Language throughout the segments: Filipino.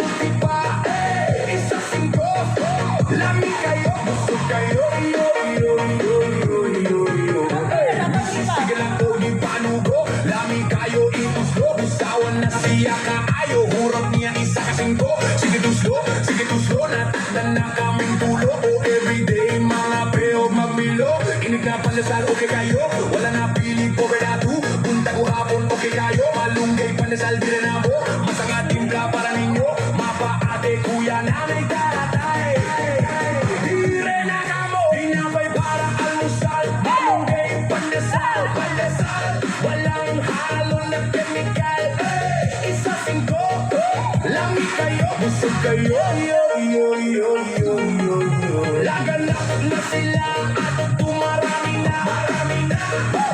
healthy pa. Isa singko, lami kayo, busog kayo, yo, yo, yo, yo, yo, yo. Sige lang po, di panugo, lami kayo, ituslo, busawan na siya kaayo, hurot niya isa kasingko. Sige tuslo, natakdan na kaming tulo, o everyday mga peog magmilo. Inig na pandesal, okay kayo, wala na pili po beratu, punta ko hapon, okay kayo, malunggay pandesal, bila na mo, masanga timpla para ninyo, mapa ate, kuya, nanay, tatay. Dire na kamo, tinapay para almusal, malunggay pandesal, walang halo na chemical. Isa singko, lami kayo, busog kayo, yo, yo, yo, yo, yo, yo. Laganap na sila, at tumarami na,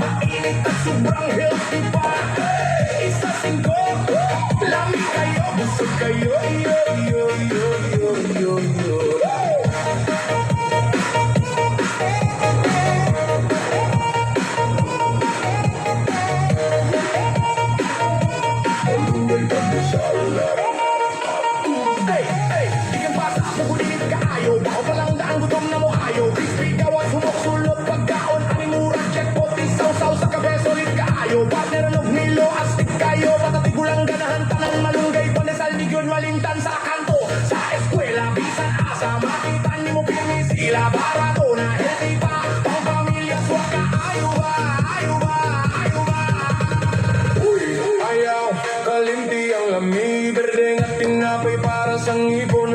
mainit at sobrang healthy pa. Isa singko, lami kayo, busog kayo, yo, yo, yo, yo, yo, yo. Malunggay pandesal, di ka bata ako kulilit kaayo, bako palang daan gutom na mo ayo. Crispy gawas, humok sulot, pagkaon, animurang jackpot, isaw-saw sa kabe, solid kaayo. Partner ng Milo, astig kayo, patatigulang ganahan, tanang malunggay pandesal, di yun malintan sa kanto. Sa eskwela, bisan asa, makita ni mo pirmi sila, barato na healthy pa, pang pamilya, swak kaayo ba, ayo ba, ayo ba. Uy, ayaw, kalimti ang lami, berdeng at tinapay para sa ngipon,